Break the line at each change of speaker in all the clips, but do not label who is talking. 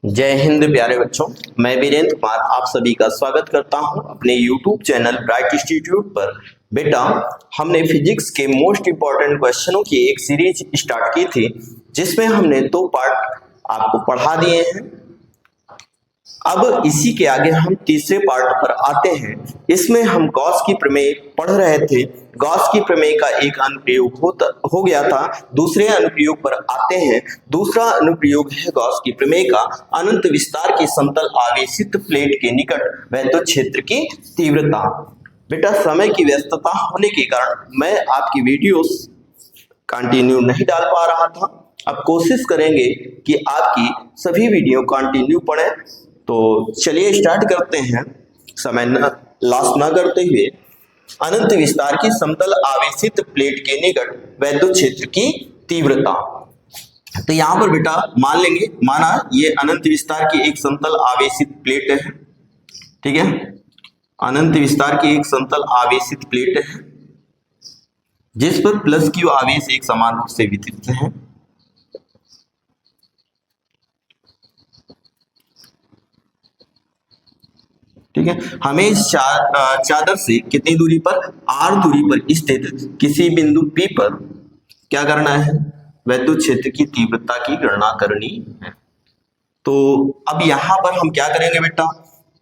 जय हिंद प्यारे बच्चों, मैं वीरेंद्र कुमार आप सभी का स्वागत करता हूं अपने YouTube चैनल ब्राइट इंस्टीट्यूट पर। बेटा, हमने फिजिक्स के मोस्ट इंपॉर्टेंट क्वेश्चनों की एक सीरीज स्टार्ट की थी जिसमें हमने 2 पार्ट आपको पढ़ा दिए हैं। अब इसी के आगे हम तीसरे पार्ट पर आते हैं। इसमें हम गॉस की प्रमेय पढ़ रहे थे। गॉस की प्रमेय का एक अनुप्रयोग हो गया था। दूसरे अनुप्रयोग पर आते हैं। दूसरा अनुप्रयोग है गॉस की प्रमेय का अनंत विस्तार की समतल आवेशित प्लेट के निकट वैद्युत क्षेत्र की तीव्रता। बेटा, समय की व्यस्तता होने के कारण मैं आपकी वीडियोस कंटिन्यू नहीं डाल पा रहा था। अब कोशिश करेंगे कि आपकी सभी वीडियो कंटिन्यू पढ़ें। तो चलिए स्टार्ट करते हैं, समय लॉस न करते हुए। अनंत विस्तार की समतल आवेशित प्लेट के निकट वैद्युत क्षेत्र की तीव्रता। तो यहाँ पर बेटा मान लेंगे, माना ये अनंत विस्तार की एक समतल आवेशित प्लेट है, ठीक है। अनंत विस्तार की एक समतल आवेशित प्लेट है जिस पर प्लस क्यू आवेश एक समान रूप से वितरित है। ठीक है, हमें इस चादर से कितनी दूरी पर, r दूरी पर स्थित किसी बिंदु P पर क्या करना है, वैद्युत क्षेत्र की तीव्रता की गणना करनी है। तो अब यहां पर हम क्या करेंगे बेटा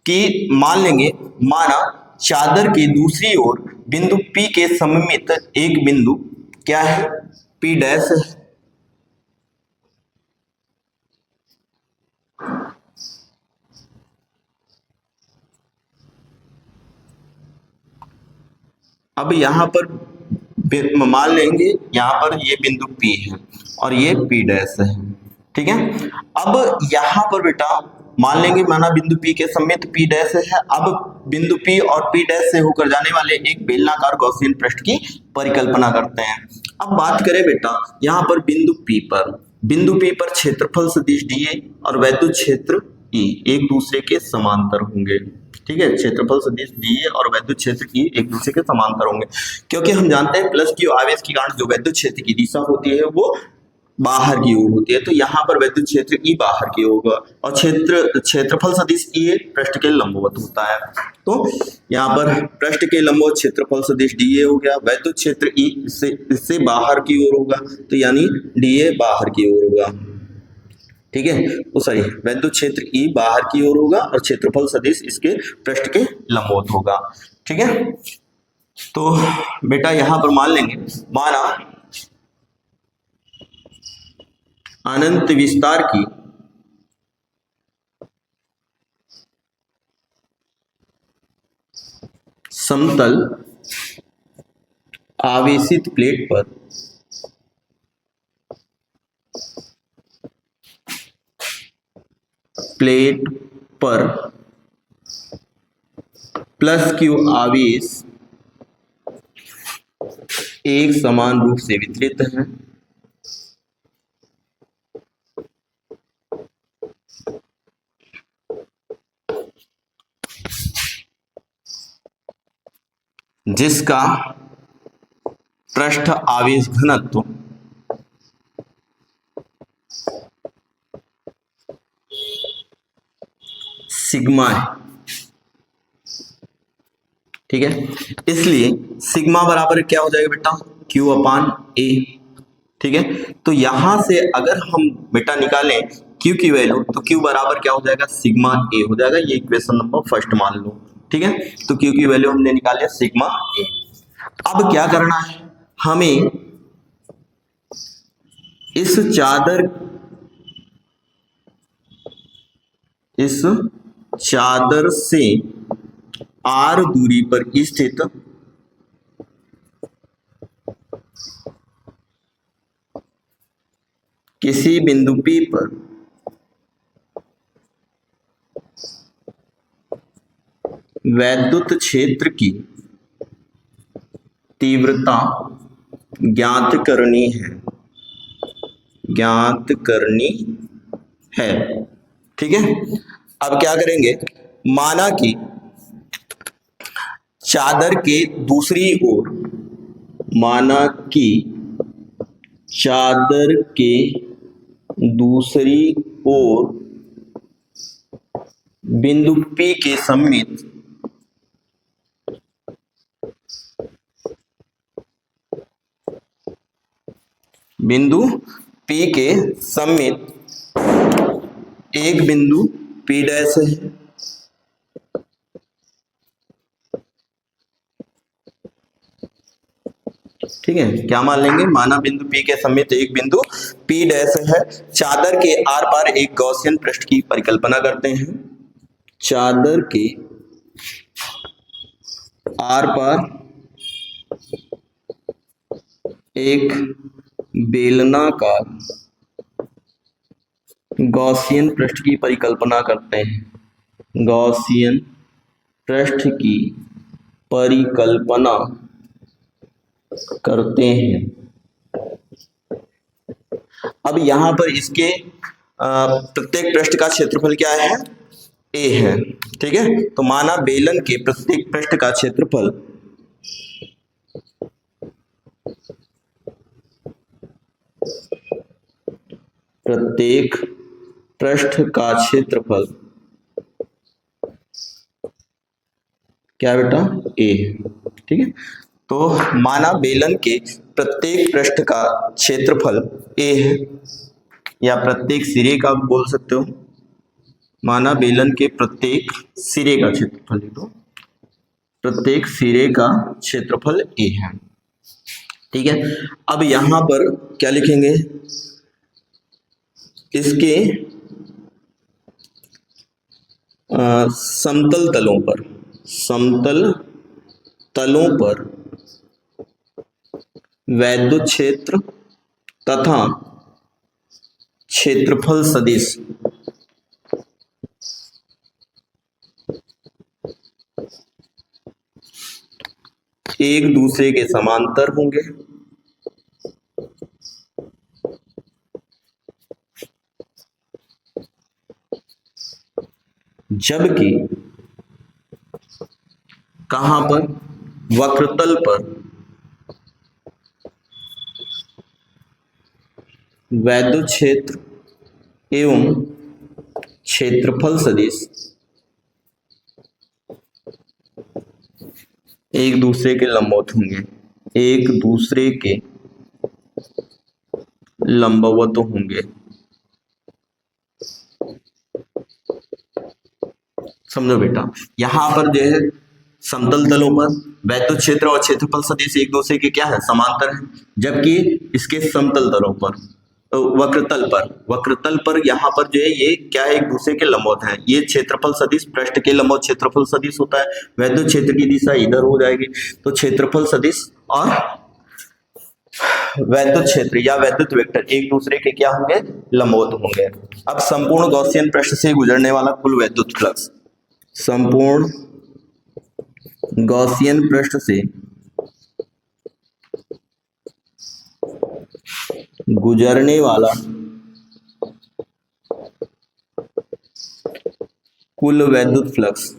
कि मान लेंगे, माना चादर के दूसरी ओर बिंदु P के सममित एक बिंदु क्या है, P डैश है। अब यहां पर मान लेंगे, यहां पर ये बिंदु P है और ये P डैश है, ठीक है। अब यहां पर बेटा मान लेंगे, माना बिंदु P के सममित P डैश है। अब बिंदु P और P डैश से होकर जाने वाले एक बेलनाकार गॉसियन पृष्ठ की परिकल्पना करते हैं। अब बात करें बेटा यहाँ पर बिंदु P पर क्षेत्रफल सदिश dA और वैद्युत क्षेत्र E एक दूसरे के समांतर होंगे, ठीक है। क्षेत्रफल सदिश dA और वैद्युत क्षेत्र E एक दूसरे के समांतर होंगे, क्योंकि हम जानते हैं प्लस क्यू आवेश के कारण जो वैद्युत क्षेत्र की दिशा होती है वो बाहर की ओर होती है। तो यहाँ पर वैद्युत क्षेत्र E बाहर की ओर होगा और क्षेत्रफल सदिश E पृष्ठ के लंबवत होता है। तो यहाँ पर पृष्ठ के लंबवत क्षेत्रफल सदिश dA हो गया, वैद्युत क्षेत्र E इससे बाहर की ओर होगा, तो यानी dA बाहर की ओर होगा, ठीक है। तो सॉरी, वैद्युत क्षेत्र E बाहर की ओर होगा और क्षेत्रफल सदिश इसके पृष्ठ के लंबवत होगा, ठीक है। तो बेटा यहां पर मान लेंगे, माना अनंत विस्तार की समतल आवेशित प्लेट पर प्लस क्यू आवेश एक समान रूप से वितरित है। जिसका पृष्ठ आवेश घनत्व सिग्मा है, ठीक है। इसलिए सिग्मा बराबर क्या हो जाएगा बेटा, Q अपान A, ठीक है। तो यहां से अगर हम बेटा निकालें Q की वैल्यू, तो Q बराबर क्या हो जाएगा, सिग्मा A हो जाएगा। ये इक्वेशन नंबर फर्स्ट मान लो, ठीक है। तो Q की वैल्यू हमने निकाली सिग्मा A। अब क्या करना है, हमें इस चादर से R दूरी पर स्थित किसी बिंदु P पर वैद्युत क्षेत्र की तीव्रता ज्ञात करनी है, ठीक है। अब क्या करेंगे, माना कि चादर के दूसरी ओर, बिंदु P के सममित बिंदु P के सममित एक बिंदु P डैश है, ठीक है। क्या मान लेंगे, माना बिंदु P के सममित एक बिंदु P डैश है। चादर के आर पार एक गॉसियन पृष्ठ की परिकल्पना करते हैं। चादर के आर पार एक बेलनाकार गॉसियन पृष्ठ की परिकल्पना करते हैं। गॉसियन पृष्ठ की परिकल्पना करते हैं। अब यहां पर इसके प्रत्येक पृष्ठ का क्षेत्रफल क्या है, a है, ठीक है। तो माना बेलन के प्रत्येक पृष्ठ का क्षेत्रफल क्या है बेटा, a है, ठीक है। तो माना बेलन के प्रत्येक पृष्ठ का क्षेत्रफल a है, या प्रत्येक सिरे का बोल सकते हो। माना बेलन के प्रत्येक सिरे का क्षेत्रफल, तो प्रत्येक सिरे का क्षेत्रफल a है, ठीक है। अब यहां पर क्या लिखेंगे, इसके समतल तलों पर वैद्युत क्षेत्र तथा क्षेत्रफल सदिश एक दूसरे के समांतर होंगे, जबकि कहां पर, वक्रतल पर वैद्युत क्षेत्र एवं क्षेत्रफल सदिश एक दूसरे के लंबवत होंगे, एक दूसरे के लंबवत होंगे। समझो बेटा, यहां पर जो है समतल तलों पर वैद्युत क्षेत्र और क्षेत्रफल सदिश एक दूसरे के क्या है, समांतर है, जबकि इसके समतल तलों पर वक्रतल पर यहाँ पर जो है ये क्या है, एक दूसरे के लंबवत है। ये क्षेत्रफल सदिश पृष्ठ के लंबवत क्षेत्रफल सदिश होता है। वैद्युत क्षेत्र की दिशा इधर हो जाएगी, तो क्षेत्रफल सदिश और वैद्युत क्षेत्र या वैद्युत वेक्टर एक दूसरे के क्या होंगे, लंबवत होंगे। अब संपूर्ण गॉसियन पृष्ठ से गुजरने वाला कुल वैद्युत फ्लक्स, संपूर्ण गॉसियन पृष्ठ से गुजरने वाला कुल वैद्युत फ्लक्स।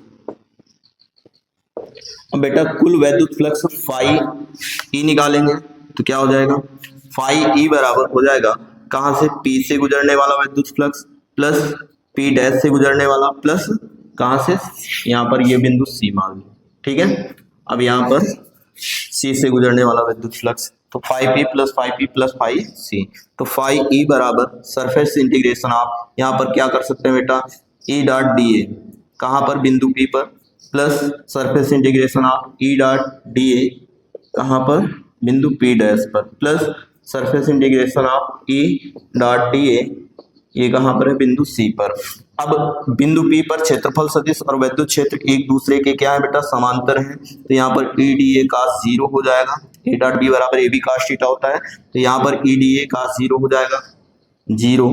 अब बेटा कुल वैद्युत फ्लक्स फाई ई निकालेंगे तो क्या हो जाएगा, फाई ई बराबर हो जाएगा कहां से, पी से गुजरने वाला वैद्युत फ्लक्स प्लस पी डैश से गुजरने वाला प्लस कहां से, यहां पर ये बिंदु सी मान लो, ठीक है। अब यहां पर सी से गुजरने वाला विद्युत फ्लक्स, तो 5p plus 5p plus 5c, तो 5e बराबर सरफेस इंटीग्रेशन आप यहाँ पर क्या कर सकते हैं बेटा, e डॉट डी ए कहाँ पर, बिंदु P पर, प्लस सरफेस इंटीग्रेशन आप e डॉट डी ए कहाँ पर, बिंदु P डैश पर, प्लस सरफेस इंटीग्रेशन आप e डॉट डी ए ये कहाँ पर है, बिंदु C पर। अब बिंदु P पर क्षेत्रफल सदिश और वैद्युत क्षेत्र एक दूसरे के क्या है बेटा, समांतर हैं, तो यहाँ पर ई डी ए cos 0 हो जाएगा, ए डॉट बी बराबर ए बी cos थीटा होता है, तो यहाँ पर ई डी ए cos 0 हो जाएगा 0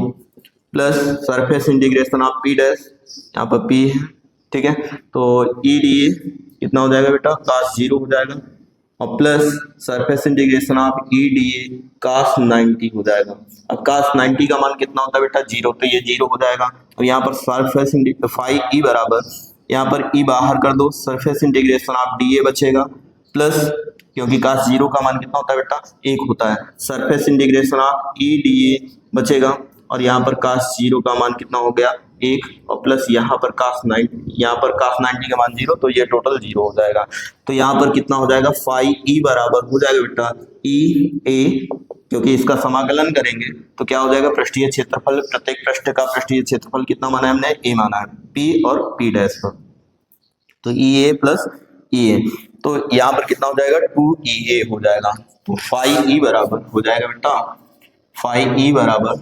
plus surface integration of P dash, यहाँ पर P है, ठीक है, तो ई डी ए कितना हो जाएगा बेटा, cos 0 हो जाएगा और plus surface integration of E D A cos 90 हो जाएगा। अब cos 90 का मान कितना होता है बेटा, 0, तो ये 0 हो जाएगा। अब यहाँ पर सरफेस फाई ई बराबर, यहाँ पर ई बाहर कर दो, सरफेस इंटीग्रेशन ऑफ डी ए बचेगा प्लस, क्योंकि cos 0 का मान कितना होता है बेटा, 1 होता है, surface integration of E D A बचेगा और यहाँ पर cos 0 का मान कितना हो गया 1 और प्लस यहाँ पर cos 90, यहाँ पर cos 90 का मान 0, तो ये टोटल 0 हो जाएगा। तो यहाँ पर कितना हो जाएगा फाई ई बराबर हो जाएगा बेटा ई ए, क्योंकि इसका समाकलन करेंगे तो क्या हो जाएगा पृष्ठीय क्षेत्रफल, प्रत्येक पृष्ठ का पृष्ठीय क्षेत्रफल कितना माना है हमने ए माना है, पी और पी डैश पर, तो ई ए प्लस ई ए, तो यहाँ पर कितना हो जाएगा 2EA हो जाएगा। तो फाई ई बराबर हो जाएगा बेटा फाई ई बराबर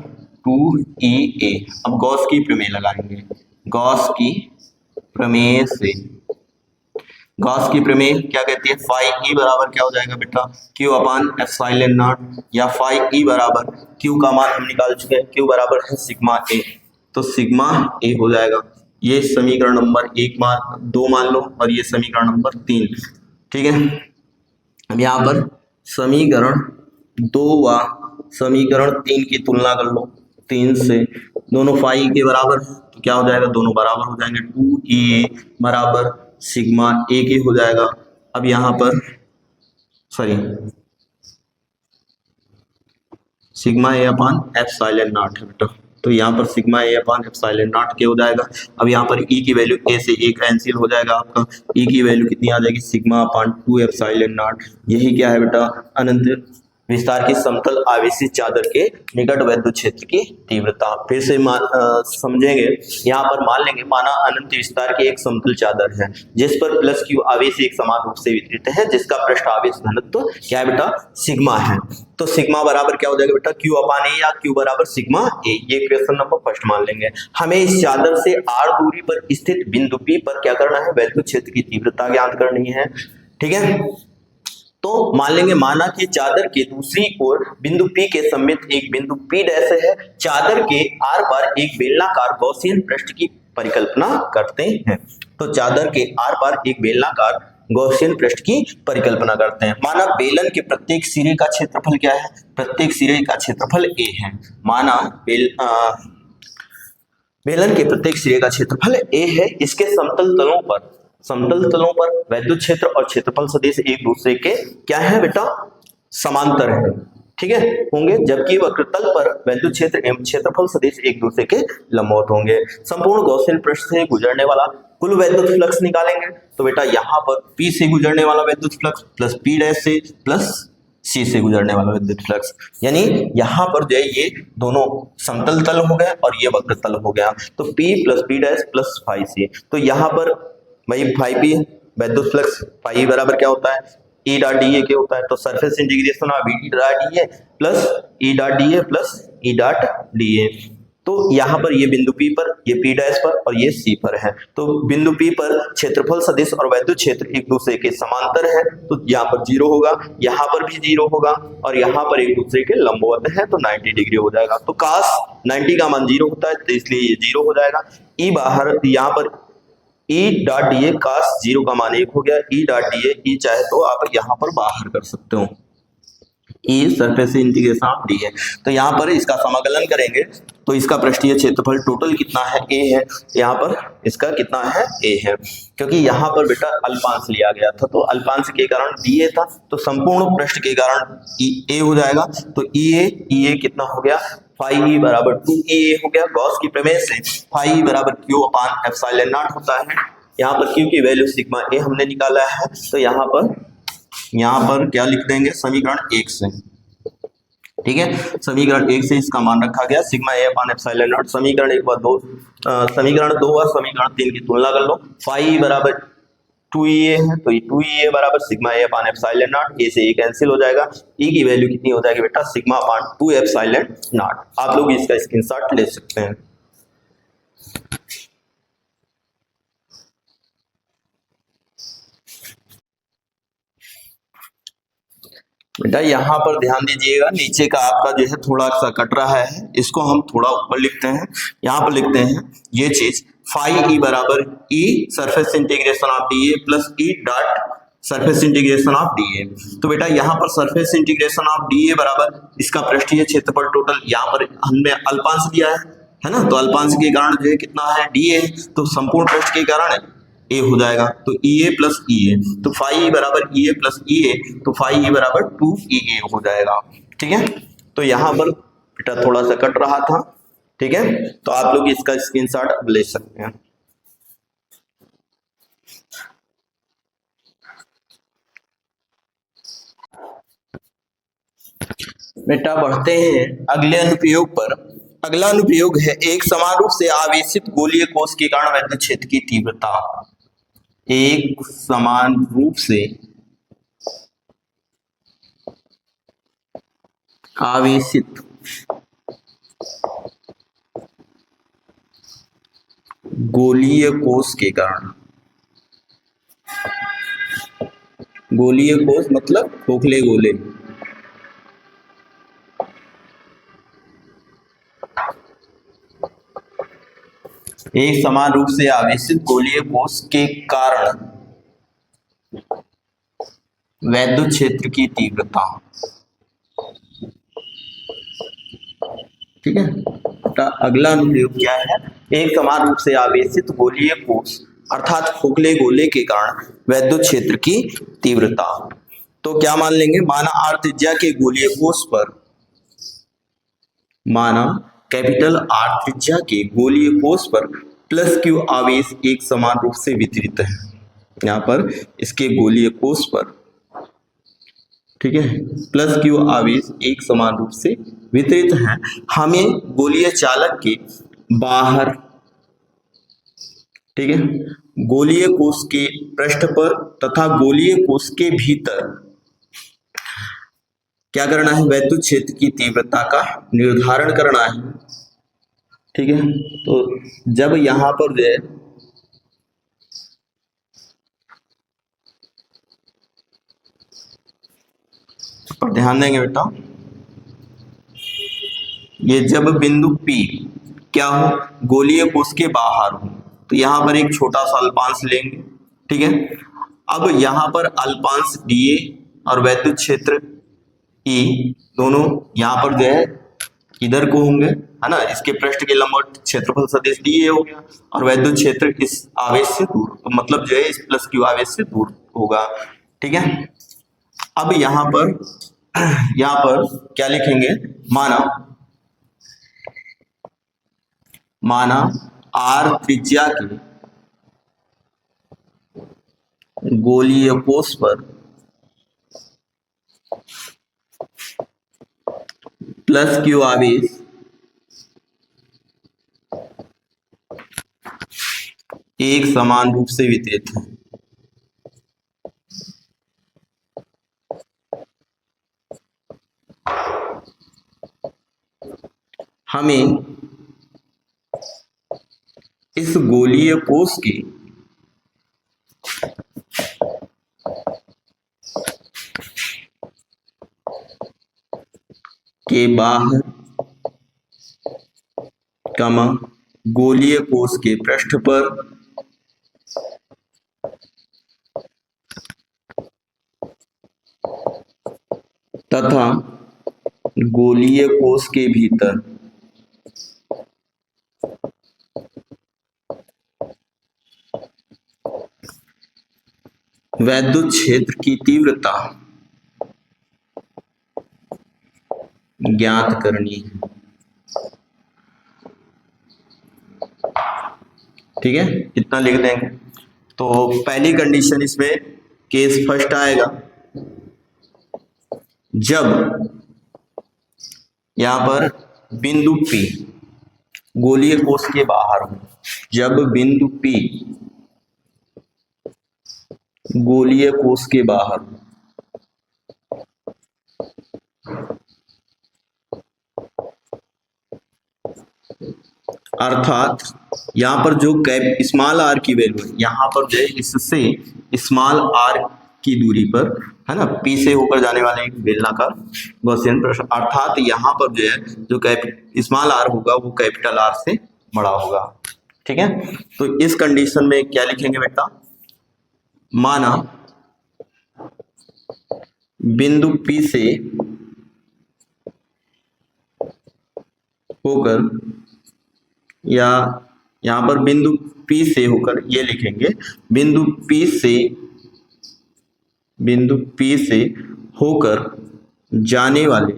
2EA। अब गॉस की प्रमेय लगाएंगे, गॉस की प्रमेय से, गॉस की प्रमेय क्या कहती है, फाई ई बराबर क्या हो जाएगा बेटा क्यू अपान एप्सिलॉन नॉट, या फाई ई बराबर क्यू का मान हम निकाल चुके हैं, क्यू बराबर है सिग्मा ए, तो सिग्मा ए हो जाएगा। ये समीकरण नंबर 2 मान लो और ये समीकरण नंबर 3, ठीक है। अब यहाँ पर समीकरण 2 व समीकरण 3 की तुलना कर लो, 3 से दोनों फाई के बराबर, तो क्या हो जाएगा दोनों बराबर हो जाएंगे, 2EA बराबर सिग्मा ए के हो जाएगा। अब यहाँ पर सिग्मा ए अपान एप्सिलॉन नॉट है बेटा, तो यहाँ पर सिग्मा ए अपान एप्सिलॉन नॉट के हो जाएगा। अब यहाँ पर ई की वैल्यू ए से ए कैंसिल हो जाएगा, आपका ई की वैल्यू कितनी आ जाएगी सिग्मा अपान 2 एप्सिलॉन नॉट। यही क्या है बेटा अनंत विस्तार की समतल आवेशित चादर के निकट वैद्युत क्षेत्र की तीव्रता। फिर से समझेंगे, यहाँ पर मान लेंगे माना अनंत विस्तार की एक समतल चादर है जिस पर प्लस क्यू आवेश एक समान रूप से वितरित है, जिसका पृष्ठ आवेश घनत्व क्या है बेटा सिग्मा है। तो सिग्मा बराबर क्या हो जाएगा बेटा क्यू अपान ए, या क्यू बराबर सिग्मा ए, ये क्वेश्चन नंबर फर्स्ट मान लेंगे। हमें इस चादर से आर दूरी पर स्थित बिंदु पी पर क्या करना है, वैद्युत क्षेत्र की तीव्रता ज्ञात करनी है, ठीक है। तो मान लेंगे माना कि चादर के दूसरी ओर बिंदु P के समित एक बिंदु P डैश है, चादर के आर पार एक बेलनाकार गॉसियन पृष्ठ की परिकल्पना करते हैं। तो चादर के आर पार एक बेलनाकार गॉसियन पृष्ठ की परिकल्पना करते हैं। माना बेलन के प्रत्येक सिरे का क्षेत्रफल क्या है, प्रत्येक सिरे का क्षेत्रफल a है। माना बेलन के प्रत्येक सिरे का क्षेत्रफल a है, इसके समतल तलों पर वैद्युत क्षेत्र और क्षेत्रफल सदिश एक दूसरे के क्या है बेटा समांतर है, ठीक है होंगे, जबकि वक्रतल पर वैद्युत क्षेत्र एवं क्षेत्रफल सदिश एक दूसरे के लंबवत होंगे। संपूर्ण गॉसियन पृष्ठ से गुजरने वाला कुल वैद्युत फ्लक्स निकालेंगे, तो बेटा यहाँ पर P से गुजरने वाला वैद्युत फ्लक्स प्लस P डैश से प्लस C से गुजरने वाला विद्युत फ्लक्स, यानी यहाँ पर जो है ये दोनों समतल तल हो गए और ये वक्रतल हो गया, तो P plus P dash plus phi C। तो यहाँ पर भाई फाई P वैद्युत फ्लक्स फाई बराबर क्या होता है E डॉट DA के होता है, तो surface integration of VD dot DA plus E dot DA plus E dot DA। तो यहाँ पर ये बिंदु P पर, ये P डैश पर और ये C पर है, तो बिंदु P पर क्षेत्रफल सदिश और वैद्युत क्षेत्र एक दूसरे के समांतर है, तो यहाँ पर 0 होगा, यहाँ पर भी 0 होगा और यहाँ पर एक दूसरे के लंबवत है, तो 90 डिग्री हो जाएगा। तो cos 90 का मान 0 होता है, तो इसलिए ये 0 हो जाएगा। E बाहर, यहाँ पर E डॉट DA cos 0 का मान 1 हो गया, E डॉट DA E चाहे तो आप यहाँ पर बाहर कर सकते हो, E surface integration of D है। तो यहाँ पर इसका समाकलन करेंगे तो इसका पृष्ठीय क्षेत्रफल टोटल कितना है A है, यहाँ पर इसका कितना है A है, क्योंकि यहाँ पर बेटा अल्पांश लिया गया था, तो अल्पांश के कारण DA था, तो संपूर्ण पृष्ठ के कारण A हो जाएगा। तो EA कितना हो गया फाई बराबर 2EA हो गया। गॉस की प्रमेय से फाई बराबर Q अपान एप्सिलॉन नॉट होता है। यहाँ पर Q की वैल्यू सिग्मा A हमने निकाला है, तो यहाँ पर क्या लिख देंगे समीकरण 1 से, ठीक है, समीकरण 1 से इसका मान रखा गया sigma A upon epsilon not. समीकरण 1 व 2 समीकरण 2 व समीकरण 3 की तुलना कर लो। फाई बराबर 2EA है, तो ये 2EA बराबर sigma A upon epsilon not, A से A कैंसिल हो जाएगा, E की वैल्यू कितनी हो जाएगी बेटा सिग्मा अपान 2 एप्सिलॉन नॉट। आप लोग इसका स्क्रीनशॉट ले सकते हैं। बेटा यहाँ पर ध्यान दीजिएगा, नीचे का आपका जो है थोड़ा सा कट रहा है, इसको हम थोड़ा ऊपर लिखते हैं। यहाँ पर लिखते हैं ये चीज फाई E बराबर E surface integration of DA plus E dot surface integration of DA। तो बेटा यहाँ पर सरफेस इंटीग्रेशन ऑफ DA बराबर इसका पृष्ठीय क्षेत्रफल टोटल, यहाँ पर हमने अल्पांश लिया है ना, तो अल्पांश के कारण जो है कितना है DA, तो संपूर्ण पृष्ठ के कारण A हो जाएगा, तो EA प्लस EA, तो फाई बराबर EA प्लस EA, तो फाई E बराबर 2EA हो जाएगा, ठीक है। तो यहाँ पर बेटा थोड़ा सा कट रहा था, ठीक है, तो आप लोग इसका स्क्रीनशॉट ले सकते हैं। बेटा बढ़ते हैं अगले अनुप्रयोग पर। अगला अनुप्रयोग है एक समान रूप से आवेशित गोलीय कोश के कारण विद्युत क्षेत्र की तीव्रता। एक समान रूप से आवेशित गोलीय कोश के कारण, गोलीय कोश मतलब खोखले गोले, एक समान रूप से आवेशित गोलीय कोश के कारण विद्युत क्षेत्र की तीव्रता। ठीक है, तो अगला अनुप्रयोग क्या है, एक समान रूप से आवेशित गोलीय कोश अर्थात खोखले गोले के कारण विद्युत क्षेत्र की तीव्रता। तो क्या मान लेंगे, माना आर त्रिज्या के गोलीय कोश पर, माना कैपिटल आर त्रिज्या के गोलीय कोश पर प्लस क्यू आवेश एक समान रूप से वितरित है। यहाँ पर इसके गोलीय कोश पर, ठीक है, प्लस क्यू आवेश एक समान रूप से वितरित है। हमें गोलीय चालक के बाहर, ठीक है, गोलीय कोश के पृष्ठ पर तथा गोलीय कोश के भीतर क्या करना है, विद्युत क्षेत्र की तीव्रता का निर्धारण करना है। ठीक है, तो जब यहां पर जो है पर ध्यान देंगे बेटा, ये जब बिंदु P क्या हो, गोलीय कोश के बाहर हो, तो यहां पर एक छोटा सा अल्पांश लेंगे। ठीक है, अब यहां पर अल्पांश dA और विद्युत क्षेत्र E दोनों यहां पर जो है इधर को होंगे, है ना, इसके पृष्ठ के लंबवत क्षेत्रफल सदिश dA हो गया और विद्युत क्षेत्र इस आवेश से दूर, तो मतलब जो है इस प्लस क्यू आवेश से दूर होगा। ठीक है, अब यहां पर क्या लिखेंगे, माना आर त्रिज्या के गोलीय कोश पर प्लस क्यू आवेश एक समान रूप से वितरित है। हमें इस गोलीय कोश के बाहर कमा गोलीय कोश के पृष्ठ पर तथा गोलीय कोश के भीतर विद्युत क्षेत्र की तीव्रता ज्ञात करनी है। ठीक है, इतना लिख देंगे। तो पहली कंडीशन इसमें केस फर्स्ट आएगा, जब यहां पर बिंदु P गोलीय कोश के बाहर हो, जब बिंदु P गोलीय कोश के बाहर हो, अर्थात यहां पर जो स्मॉल आर की वैल्यू है, यहां पर जो है इससे स्मॉल आर की दूरी पर, है ना, पी से होकर जाने वाले बेलनाकार गॉसियन प्रश्न, अर्थात यहां पर जो है जो स्मॉल आर होगा वो कैपिटल आर से बड़ा होगा। ठीक है, तो इस कंडीशन में क्या लिखेंगे बेटा, माना बिंदु P से होकर, या यहां पर बिंदु P से होकर, ये लिखेंगे बिंदु P से होकर जाने वाले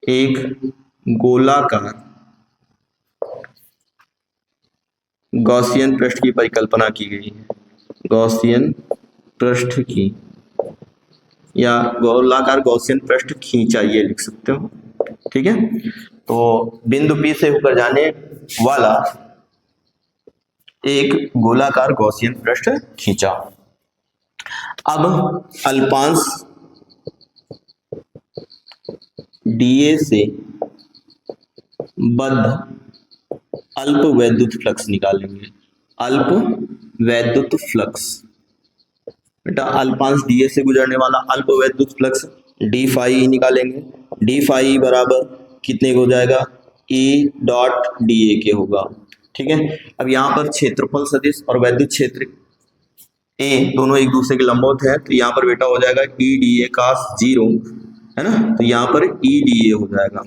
एक गोलाकार गॉसियन पृष्ठ की परिकल्पना की गई है, गॉसियन पृष्ठ की या गोलाकार गॉसियन पृष्ठ खींचा, ये लिख सकते हो। ठीक है, तो बिंदु P से होकर जाने वाला एक गोलाकार गॉसियन पृष्ठ खींचा। अब अल्पांश dA से बद्ध अल्प वैद्युत फ्लक्स निकालेंगे। अल्प वैद्युत फ्लक्स, बेटा अल्पांश dA से गुजरने वाला अल्प वैद्युत फ्लक्स d फाई निकालेंगे। d फाई बराबर कितने को हो जाएगा, E डॉट dA के होगा। ठीक है, अब यहाँ पर क्षेत्रफल सदिश और वैद्युत क्षेत्र A दोनों एक दूसरे के लंबवत है, तो यहाँ पर बेटा हो जाएगा E dA cos 0, है ना, तो यहाँ पर E dA हो जाएगा।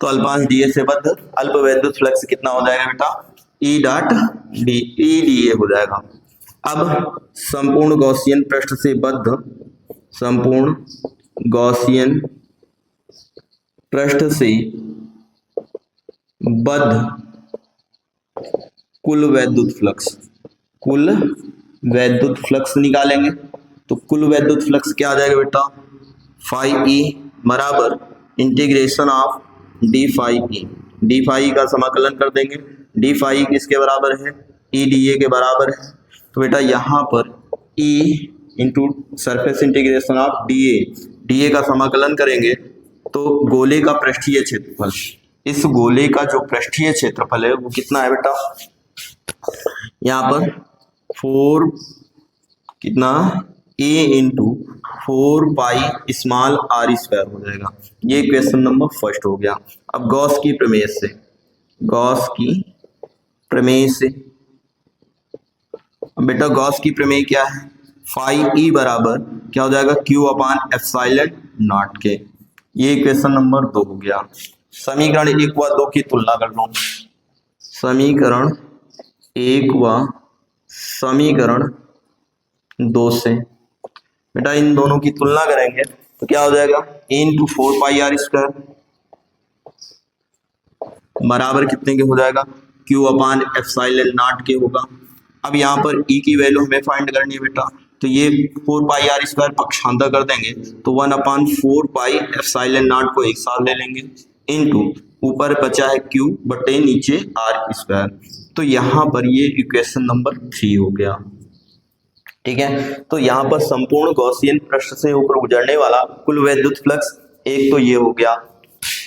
तो अल्पांश dA से बद्ध अल्प वैद्युत फ्लक्स कितना हो जाएगा बेटा, E डॉट E dA हो जाएगा। अब संपूर्ण गॉसियन पृष्ठ से बद्ध, संपूर्ण गॉसियन पृष्ठ से बद्ध कुल वैद्युत फ्लक्स, कुल वैद्युत फ्लक्स निकालेंगे। तो कुल वैद्युत फ्लक्स क्या आ जाएगा बेटा, फाई ई बराबर integration of d phi E, d phi का समाकलन कर देंगे। डी फाई किसके बराबर है, ई डी ए के बराबर है। तो बेटा यहाँ पर E into surface integration of d ए का समाकलन करेंगे तो गोले का पृष्ठीय क्षेत्रफल, इस गोले का जो पृष्ठीय क्षेत्रफल है वो कितना है बेटा, यहाँ पर 4 कितना A into 4 pi small r square हो जाएगा। ये क्वेश्चन नंबर फर्स्ट हो गया। अब गॉस की प्रमेय से, गॉस की प्रमेय से बेटा गॉस की प्रमेय क्या है, फाई ई बराबर क्या हो जाएगा, क्यू अपान एप्सिलॉन नॉट के। ये क्वेश्चन नंबर 2 हो गया। समीकरण 1 व 2 की तुलना कर लो। समीकरण 1 व समीकरण 2 से बेटा इन दोनों की तुलना करेंगे तो क्या हो जाएगा, ए इंटू 4 पाई आर स्क्वायर बराबर कितने के हो जाएगा, क्यू अपान एप्सिलॉन नॉट के होगा। अब यहाँ पर E की वैल्यू हमें फाइंड करनी है बेटा, तो ये 4 पाई आर स्क्वायर पक्षांतर कर देंगे तो 1/4 पाई एप्सिलॉन नॉट को एक साथ ले लेंगे इनटू ऊपर बचा है Q बटे नीचे आर स्क्वायर। तो यहाँ पर ये इक्वेशन नंबर 3 हो गया। ठीक है, तो यहाँ पर संपूर्ण गॉसियन पृष्ठ से होकर गुजरने वाला कुल वैद्युत फ्लक्स एक तो ये हो गया।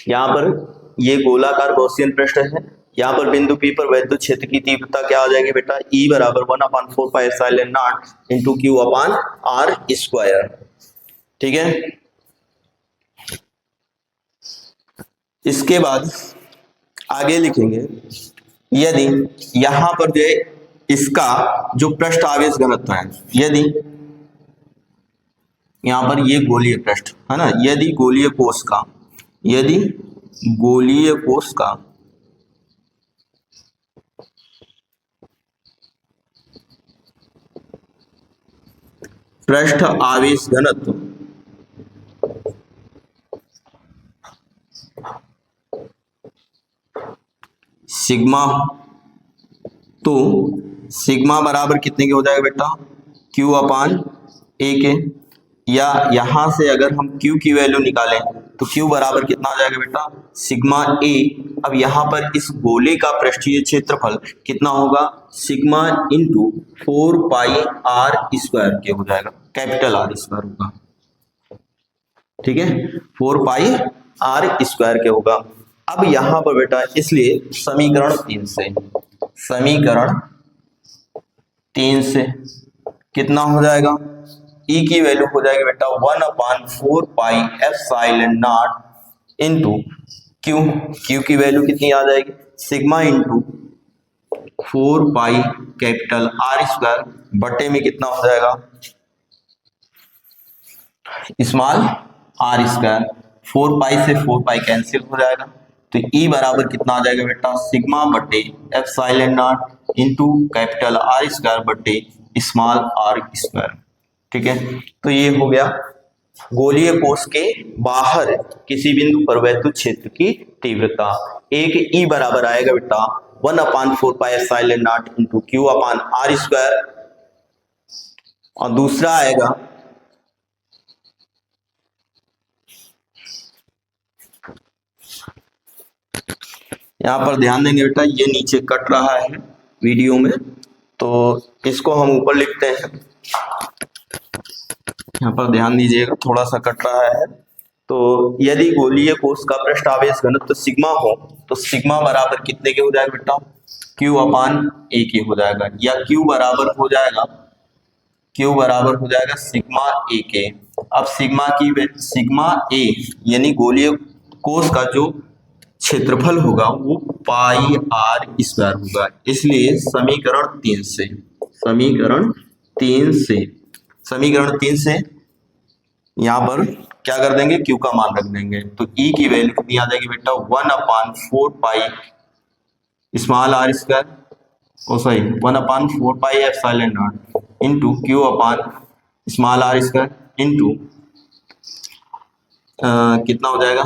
यहाँ पर ये गोलाकार गॉसियन पृष्ठ है, यहाँ पर बिंदु P पर वैद्युत क्षेत्र की तीव्रता क्या हो जाएगी बेटा, E बराबर 1/4 pi epsilon naught into Q upon are square. ठीक है, इसके बाद आगे लिखेंगे, यदि यहाँ पर जो इसका जो पृष्ठ आवेश घनत्व है, यदि यहाँ पर ये गोलीय पृष्ठ है ना, यदि गोलीय कोश का, यदि गोलीय कोश का पृष्ठ आवेश घनत्व सिग्मा, तो सिग्मा बराबर कितने के हो जाएगा बेटा, Q अपान A के, या यहां से अगर हम Q की वैल्यू निकालें तो Q बराबर कितना हो जाएगा बेटा, सिग्मा A। अब यहाँ पर इस गोले का पृष्ठीय क्षेत्रफल कितना होगा, sigma into 4 pi R square के हो जाएगा, कैपिटल आर स्क्वायर होगा। ठीक है, 4 पाई आर स्क्वायर के होगा। अब यहाँ पर बेटा इसलिए समीकरण 3 से, समीकरण 3 से कितना हो जाएगा, E की वैल्यू हो जाएगी बेटा 1/4 pi epsilon naught into Q की वैल्यू कितनी आ जाएगी, sigma into 4 pi capital R square बटे में कितना हो जाएगा, स्मॉल आर स्क्वायर। 4 पाई से 4 पाई कैंसिल हो जाएगा, तो E बराबर कितना आ जाएगा बेटा, सिग्मा बटे epsilon naught into capital R square बटे स्मॉल आर स्क्वायर। ठीक है, तो ये हो गया गोलीय कोष के बाहर किसी बिंदु पर वैद्युत क्षेत्र की तीव्रता। एक ई बराबर आएगा बेटा 1/4πε0 into Q upon are square, और दूसरा आएगा यहाँ पर ध्यान देंगे बेटा, ये नीचे कट रहा है वीडियो में, तो इसको हम ऊपर लिखते हैं। यहाँ पर ध्यान दीजिएगा, थोड़ा सा कट रहा है। तो यदि गोलीय कोष का पृष्ठ आवेश घनत्व सिग्मा हो तो सिग्मा बराबर कितने के हो जाएगा बेटा, क्यू अपान ए के हो जाएगा, या क्यू बराबर हो जाएगा सिग्मा ए के। अब सिग्मा ए यानी गोलीय कोष का जो क्षेत्रफल होगा वो पाई आर स्क्वायर होगा। इसलिए समीकरण तीन से यहां पर क्या कर देंगे, क्यू का मान रख देंगे। तो ई की वैल्यू कितनी आ जाएगी बेटा 1/4π small are square, 1/4πε0 into Q upon small are square into कितना हो जाएगा,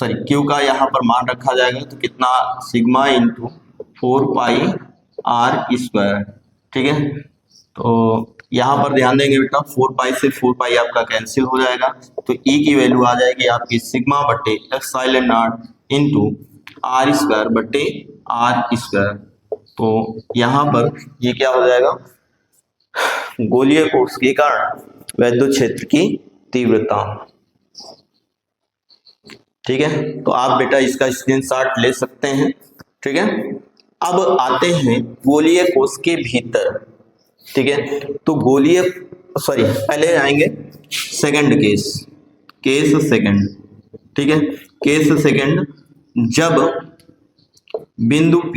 क्यू का यहाँ पर मान रखा जाएगा तो कितना, सिग्मा इंटू 4π आर स्क्वायर। ठीक है, तो यहाँ पर ध्यान देंगे बेटा 4π से 4π आपका कैंसिल हो जाएगा, तो ई की वैल्यू आ जाएगी आपकी सिग्मा बटे ε0 इंटू आर स्क्वायर बटे आर स्क्वायर। तो यहाँ पर ये क्या हो जाएगा, गोलीय कोष के कारण वैद्युत क्षेत्र की तीव्रता। ठीक है, तो आप बेटा इसका स्क्रीनशॉट ले सकते हैं। ठीक है, अब आते हैं गोलीय कोष के भीतर। ठीक है, तो पहले आएंगे सेकंड केस सेकंड। ठीक है, केस सेकंड, जब बिंदु P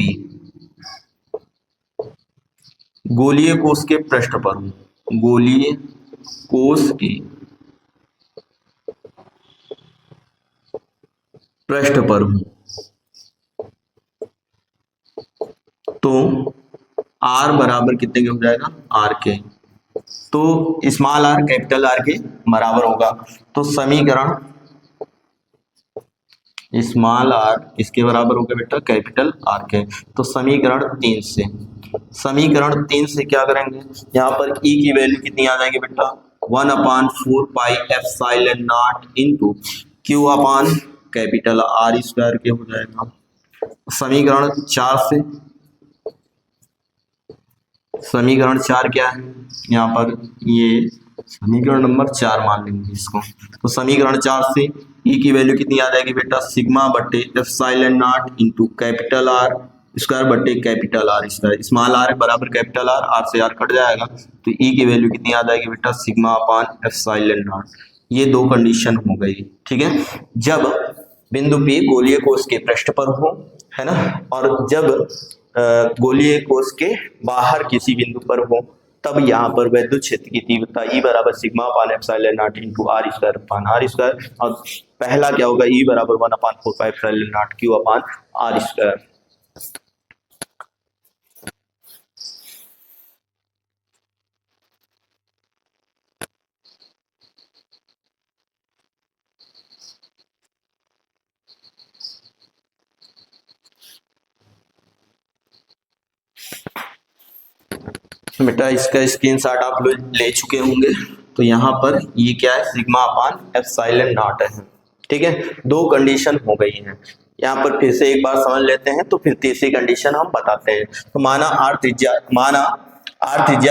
गोलीय कोष के पृष्ठ पर हो, गोलीय कोष के पृष्ठ पर हूं, तो R बराबर कितने के हो जाएगा, R के, तो स्मॉल r कैपिटल R के बराबर होगा। तो समीकरण स्मॉल r किसके बराबर होगा बेटा, कैपिटल R के। तो समीकरण तीन से क्या करेंगे, यहाँ पर E की वैल्यू कितनी आ जाएगी बेटा 1/4πε0 इंटू क्यू अपान कैपिटल R स्क्वायर के हो जाएगा। समीकरण चार क्या है, यहाँ पर ये समीकरण नंबर 4 मान लेंगे इसको। तो समीकरण 4 से E की वैल्यू कितनी आ जाएगी बेटा, सिग्मा बटे ε0 इंटू कैपिटल R स्क्वायर बटे capital R square. Small r बराबर कैपिटल R से R कट जाएगा, तो E की वैल्यू कितनी आ जाएगी बेटा, सिग्मा अपान ε0। ये दो कंडीशन हो गई। ठीक है, जब बिंदु P गोलीय कोष के पृष्ठ पर हो, है ना, और जब गोलीय कोष के बाहर किसी बिंदु पर हो, तब यहाँ पर वैद्युत क्षेत्र की तीव्रता E बराबर sigma upon ε0 into r square upon are square, और पहला क्या होगा, E बराबर 1/4πε0 क्यू अपान आर स्क्वायर। बेटा इसका स्क्रीनशॉट आप लोग ले चुके होंगे। तो यहाँ पर ये क्या है, सिग्मा अपान ε0 है। ठीक है, दो कंडीशन हो गई हैं। यहाँ पर फिर से एक बार समझ लेते हैं, तो फिर तीसरी कंडीशन हम बताते हैं। तो माना आर त्रिज्या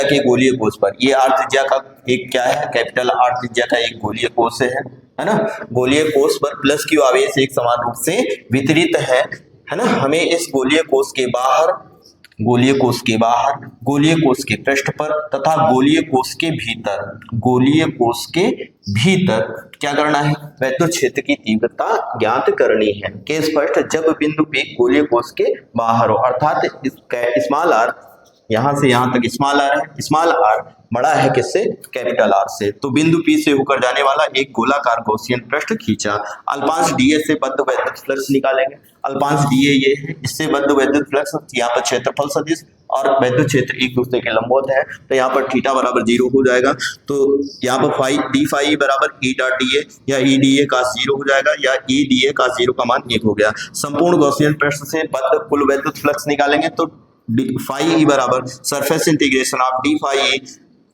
के गोलीय कोष पर, ये आर त्रिज्या का एक क्या है, कैपिटल आर त्रिज्या का एक गोलीय कोष है ना। गोलीय कोष पर प्लस क्यू आवेश एक समान रूप से वितरित है ना। हमें इस गोलीय कोष के बाहर, गोलीय कोष के पृष्ठ पर तथा गोलीय कोष के भीतर क्या करना है, वैद्युत क्षेत्र की तीव्रता ज्ञात करनी है। के स्पष्ट, जब बिंदु P गोलीय कोष के बाहर हो, अर्थात स्मॉल r यहां से यहां तक स्मॉल r है, स्मॉल r बड़ा है किससे, कैपिटल R से। तो बिंदु P से होकर जाने वाला एक गोलाकार गॉसियन पृष्ठ खींचा। अल्पांश dA से बद्ध वैद्युत फ्लक्स निकालेंगे। अल्पांश dA ये है, इससे बद्ध वैद्युत फ्लक्स, यहाँ पर क्षेत्रफल सदिश और वैद्युत क्षेत्र एक दूसरे के लंबवत है, तो यहाँ पर थीटा बराबर 0 हो जाएगा। तो यहाँ पर फाई डी फाई बराबर ई डॉट डी ए या ई डी ए cos 0 हो जाएगा, या ई डी ए cos 0 का मान 1 हो गया। संपूर्ण गॉसियन पृष्ठ से बद्ध कुल वैद्युत फ्लक्स निकालेंगे तो फाई ई बराबर surface integration of d phi E,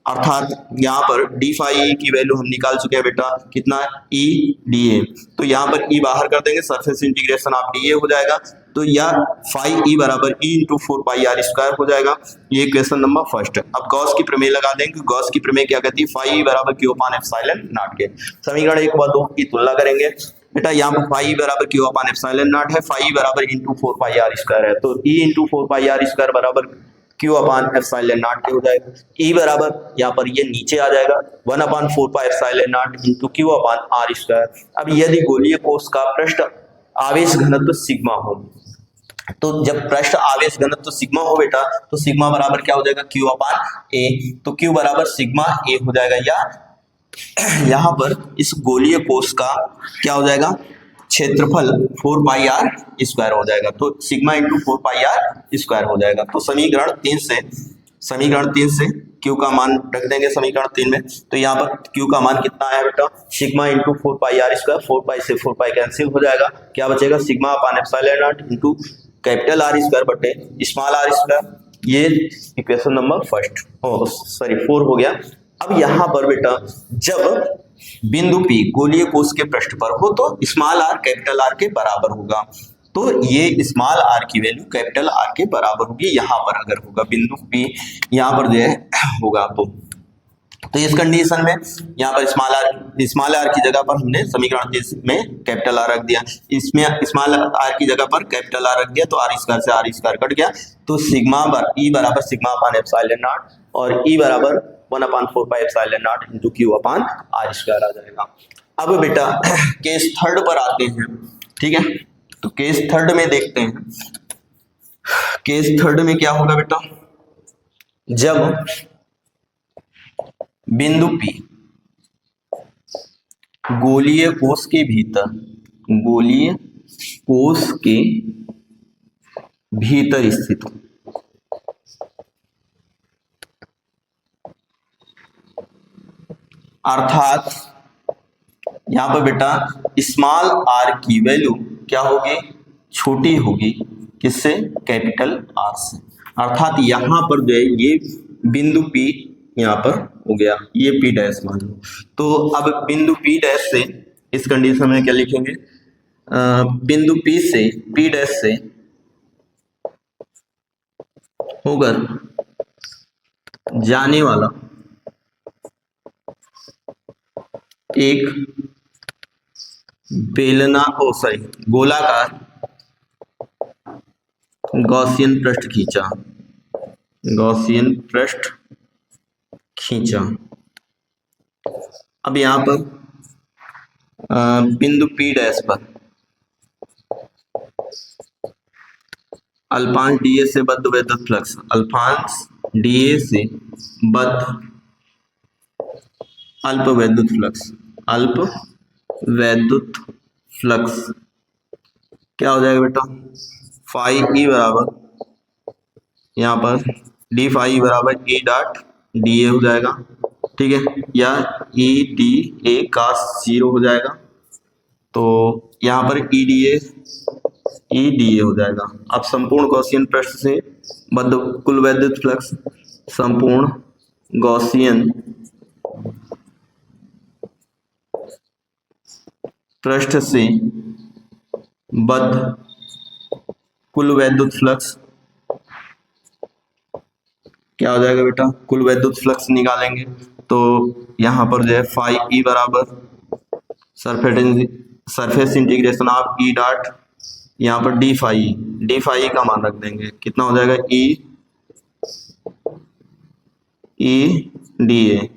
अर्थात यहाँ पर डी फाई की वैल्यू हम निकाल चुके हैं बेटा, कितना ई डी ए। तो यहाँ पर ई बाहर कर देंगे, surface integration of d A हो जाएगा, तो यह फाई ई बराबर E into 4 pi R square हो जाएगा। ये क्वेश्चन नंबर फर्स्ट। अब गॉस की प्रमेय लगा देंगे। गॉस की प्रमेय क्या कहती है, फाई ई बराबर क्यू अपान एप्सिलॉन नॉट के। समीकरण 1 व 2 की तुलना करेंगे बेटा। यहाँ पर फाई बराबर क्यू अपान एप्सिलॉन नॉट है, फाई बराबर इंटू 4 पाई आर स्क्वायर है, तो E into 4 pi R square बराबर क्यू अपान एप्सिलॉन नॉट के हो जाएगा। ई बराबर यहाँ पर ये नीचे आ जाएगा 1 upon 4 pi epsilon naught into Q upon are square. अब यदि गोलीय कोश का पृष्ठ आवेश घनत्व सिग्मा हो, तो जब पृष्ठ आवेश घनत्व सिग्मा हो बेटा, तो सिग्मा बराबर क्या हो जाएगा, क्यू अपान ए। तो क्यू बराबर सिग्मा ए हो जाएगा, या यहाँ पर इस गोलीय कोश का क्या हो जाएगा, क्षेत्रफल 4 पाई आर स्क्वायर हो जाएगा, तो sigma into 4 pi R square हो जाएगा। तो समीकरण 3 से क्यू का मान रख देंगे समीकरण 3 में। तो यहाँ पर क्यू का मान कितना आया बेटा, sigma into 4 pi R square, 4 pi से 4 पाई कैंसिल हो जाएगा, क्या बचेगा, sigma upon epsilon naught into capital R square बटे स्मॉल आर स्क्वायर। ये इक्वेशन नंबर फर्स्ट, सॉरी 4 हो गया। अब यहाँ पर बेटा जब बिंदु P गोलीय कोश के पृष्ठ पर हो तो स्मॉल आर कैपिटल आर के बराबर होगा, तो ये स्मॉल आर की वैल्यू कैपिटल आर के बराबर होगी। यहाँ पर अगर होगा बिंदु P यहाँ पर जो है होगा, तो इस कंडीशन में यहाँ पर स्मॉल आर की जगह पर हमने समीकरण 3 में कैपिटल आर रख दिया, इसमें स्मॉल आर की जगह पर कैपिटल आर रख दिया, तो आर स्क्वायर से आर स्क्वायर कट गया, तो सिग्मा ई बराबर सिग्मा अपान एप्सिलॉन नॉट और ई बराबर 1 upon 4 pi epsilon naught into Q upon are square आ जाएगा। अब बेटा केस थर्ड पर आते हैं, ठीक है। तो केस थर्ड में देखते हैं, केस थर्ड में क्या होगा बेटा, जब बिंदु P गोलीय कोश के भीतर स्थित हो, अर्थात यहां पर बेटा स्मॉल आर की वैल्यू क्या होगी, छोटी होगी, किससे, कैपिटल आर से। अर्थात यहां पर जो है ये बिंदु P यहाँ पर हो गया, ये P डैश मान लो। तो अब बिंदु P डैश से इस कंडीशन में क्या लिखेंगे, बिंदु P डैश से होकर जाने वाला एक गोलाकार गॉसियन पृष्ठ खींचा। अब यहां पर बिंदु P डैश पर अल्पांश dA से बद्ध वैद्युत फ्लक्स, अल्पांश dA से बद्ध अल्प वैद्युत फ्लक्स क्या हो जाएगा बेटा, फाई ई बराबर यहाँ पर डी फाई बराबर ई डॉट डी ए हो जाएगा, ठीक है, या ई डी ए cos 0 हो जाएगा। तो यहाँ पर ई डी ए हो जाएगा। अब संपूर्ण गॉसियन पृष्ठ से बद्ध कुल वैद्युत फ्लक्स, संपूर्ण गॉसियन पृष्ठ से बद्ध कुल वैद्युत फ्लक्स क्या हो जाएगा बेटा, कुल वैद्युत फ्लक्स निकालेंगे। तो यहाँ पर जो है फाई ई बराबर surface integration of E dot, यहाँ पर डी फाई का मान रख देंगे, कितना हो जाएगा, ई डी ए।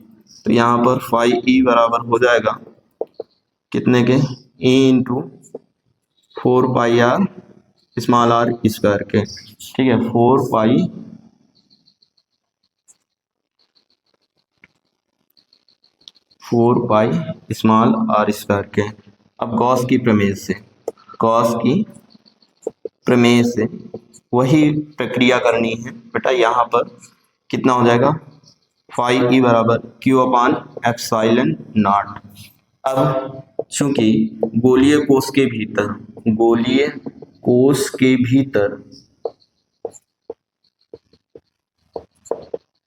तो यहाँ पर फाई ई बराबर हो जाएगा कितने के, E into 4 pi R small are square के, ठीक है, 4 पाई स्मॉल आर स्क्वायर के। अब गॉस की प्रमेय से वही प्रक्रिया करनी है बेटा। यहाँ पर कितना हो जाएगा, फाई ई बराबर क्यू अपान एप्सिलॉन नॉट। अब चूंकि गोलीय कोश के भीतर, गोलीय कोश के भीतर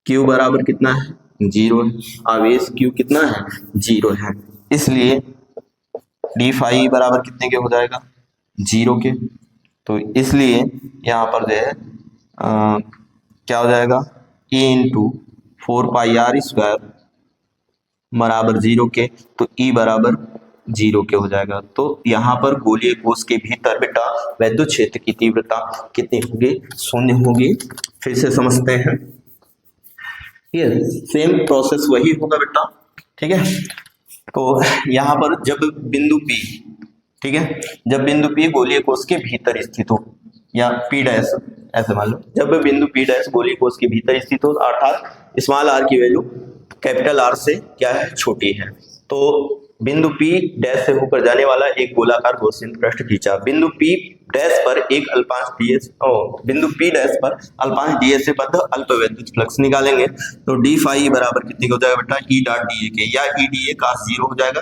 क्यू बराबर कितना है, 0 है। आवेश क्यू कितना है, 0 है, इसलिए डी फाई बराबर कितने के हो जाएगा, 0 के। तो इसलिए यहाँ पर जो है क्या हो जाएगा, E इंटू 4πr² बराबर 0 के, तो E बराबर 0 के हो जाएगा। तो यहाँ पर गोलीय कोश के भीतर बेटा वैद्युत क्षेत्र की तीव्रता कितनी होगी, 0 होगी। फिर से समझते हैं, ये सेम प्रोसेस वही होगा बेटा, ठीक है। तो यहाँ पर जब बिंदु P, ठीक है, जब बिंदु P गोलीय कोश के भीतर स्थित हो, या P डैश ऐसे मान लो, जब बिंदु P डैश गोलीय कोश के भीतर स्थित हो अर्थात स्मॉल r की वैल्यू कैपिटल R से क्या है, छोटी है, तो बिंदु P डैश से होकर जाने वाला एक गोलाकार गॉसियन पृष्ठ खींचा। बिंदु P डैश पर एक अल्पांश ds, बिंदु P डैश पर अल्पांश ds से बद्ध अल्प वैद्युत फ्लक्स निकालेंगे, तो डी फाई बराबर कितने हो जाएगा बेटा, ई डॉट डी के, या ई डी ए cos 0 हो जाएगा,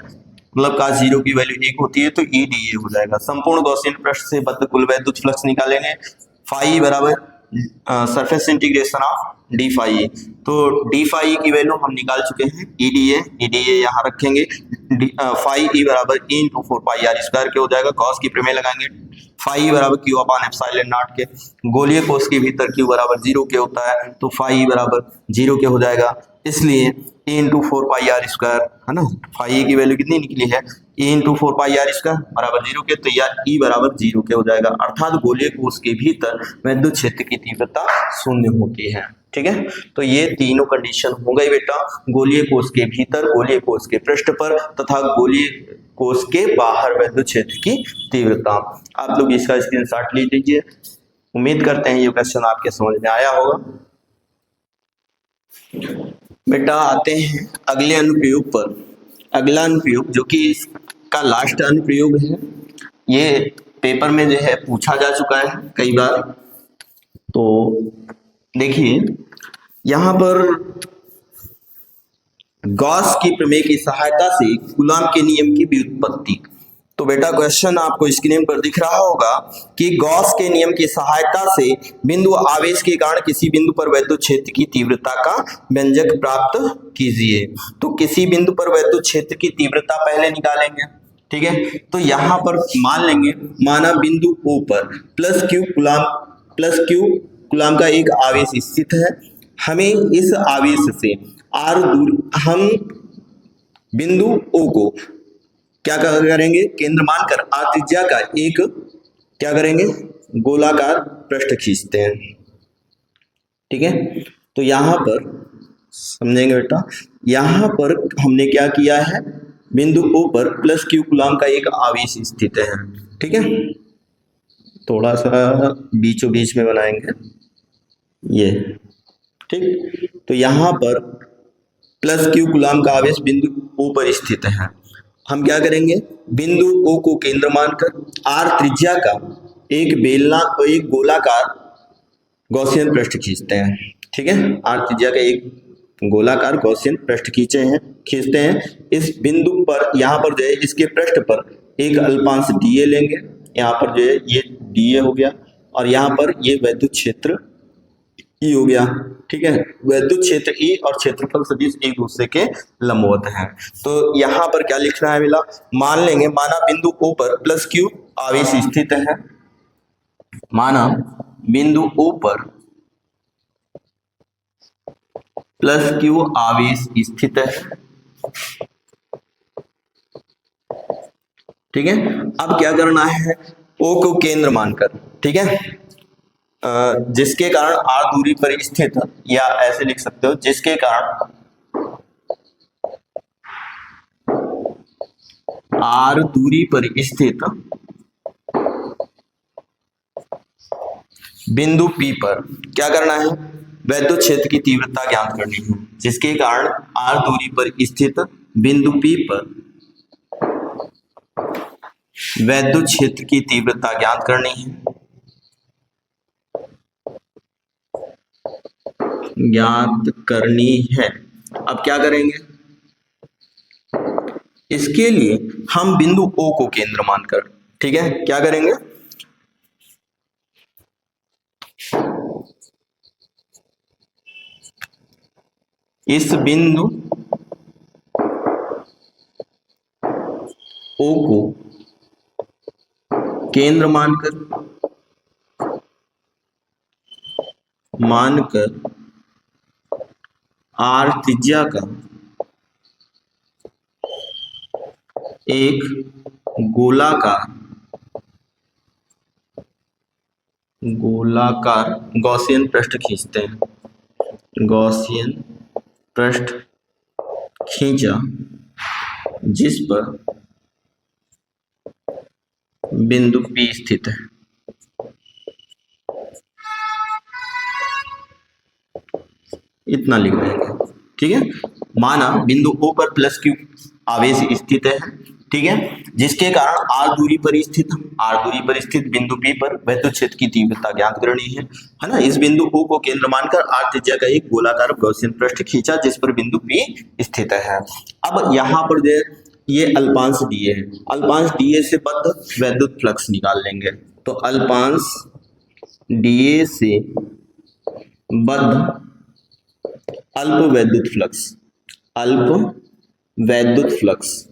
मतलब cos 0 की वैल्यू 1 होती है तो ई डी ए हो जाएगा। संपूर्ण गॉसियन पृष्ठ से बद्ध कुल वैद्युत फ्लक्स निकालेंगे, फाई बराबर surface integration of d phi, तो डी फाई की वैल्यू हम निकाल चुके हैं, ई डी ए यहाँ रखेंगे, फाई ई बराबर ई इंटू 4πr² के हो जाएगा, कॉस की प्रमेय लगाएंगे, फाई बराबर क्यू अपान एप्सिलॉन नॉट के, गोलीय कोश के भीतर क्यू बराबर 0 के होता है, तो फाई बराबर 0 के हो जाएगा, इसलिए ई इंटू 4πr² है ना, फाई की वैल्यू कितनी निकली है, ई इंटू 4πr² बराबर 0 के, तो या ई बराबर 0 के हो जाएगा, अर्थात गोलीय कोश के भीतर विद्युत क्षेत्र की तीव्रता 0 होती है, ठीक है। तो ये तीनों कंडीशन हो गई बेटा, गोलीय कोश के भीतर, गोलीय कोश के पृष्ठ पर तथा गोलीय कोश के बाहर विद्युत क्षेत्र की तीव्रता। आप लोग इसका स्क्रीनशॉट ले लीजिए। उम्मीद करते हैं ये क्वेश्चन आपके समझ में आया होगा। बेटा आते हैं अगले अनुप्रयोग पर। अगला अनुप्रयोग जो कि इसका लास्ट अनुप्रयोग है, ये पेपर में जो है पूछा जा चुका है कई बार। तो देखिए यहाँ पर गॉस की प्रमेय की सहायता से कूलॉम के नियम की व्युत्पत्ति। तो बेटा क्वेश्चन आपको स्क्रीन पर दिख रहा होगा कि गॉस के नियम की सहायता से बिंदु आवेश के कारण किसी बिंदु पर वैद्युत क्षेत्र की तीव्रता का व्यंजक प्राप्त कीजिए। तो किसी बिंदु पर वैद्युत क्षेत्र की तीव्रता पहले निकालेंगे, ठीक है। तो यहाँ पर मान लेंगे, माना बिंदु O पर प्लस क्यू कूलॉम का एक आवेश स्थित है, हमें इस आवेश से r दूर, हम बिंदु O को क्या करेंगे, केंद्र मानकर r त्रिज्या का एक क्या करेंगे, गोलाकार पृष्ठ खींचते हैं, ठीक है। तो यहां पर समझेंगे बेटा, यहां पर हमने क्या किया है, बिंदु O पर प्लस क्यू कूलॉम का एक आवेश स्थित है, ठीक है। थोड़ा सा बीचों बीच में बनाएंगे ये, ठीक। तो यहां पर प्लस क्यू कूलॉम का आवेश बिंदु O पर स्थित है, हम क्या करेंगे, बिंदु O को केंद्र मानकर r त्रिज्या का एक गोलाकार गॉसियन पृष्ठ खींचते हैं, ठीक है। r त्रिज्या का एक गोलाकार गॉसियन पृष्ठ खींचते हैं। इस बिंदु पर यहाँ पर जो है इसके पृष्ठ पर एक अल्पांश dA लेंगे, यहाँ पर जो है ये dA हो गया, और यहाँ पर ये वैद्युत क्षेत्र E हो गया, ठीक है। वैद्युत क्षेत्र E और क्षेत्रफल सदिश एक दूसरे के लंबवत हैं। तो यहाँ पर क्या लिखना है बेटा, मान लेंगे, माना बिंदु O पर प्लस क्यू आवेश स्थित है, माना बिंदु O पर प्लस क्यू आवेश स्थित है, ठीक है। अब क्या करना है, O को केंद्र मानकर, ठीक है, जिसके कारण r दूरी पर स्थित, या ऐसे लिख सकते हो, जिसके कारण r दूरी पर स्थित बिंदु P पर क्या करना है, वैद्युत क्षेत्र की तीव्रता ज्ञात करनी है। जिसके कारण r दूरी पर स्थित बिंदु P पर वैद्युत क्षेत्र की तीव्रता ज्ञात करनी है। ज्ञात करनी है। अब क्या करेंगे, इसके लिए हम बिंदु O को केंद्र मानकर, ठीक है, क्या करेंगे, इस बिंदु O को केंद्र मानकर R त्रिज्या का एक गोलाकार गॉसियन पृष्ठ खींचते हैं। गॉसियन पृष्ठ खींचा जिस पर बिंदु P स्थित है। इतना लिख देंगे, ठीक है। माना बिंदु O पर प्लस Q आवेश स्थित है, ठीक है, जिसके कारण R दूरी पर स्थित बिंदु P पर विद्युत क्षेत्र की तीव्रता ज्ञात करनी है ना। इस बिंदु O को केंद्र मानकर R त्रिज्या का एक गोलाकार गॉसियन पृष्ठ खींचा जिस पर बिंदु P स्थित है। अब यहाँ पर जो ये अल्पांश dA है, अल्पांश dA से बद्ध वैद्युत फ्लक्स निकाल लेंगे। तो अल्पांश dA से बद्ध अल्प वैद्युत फ्लक्स,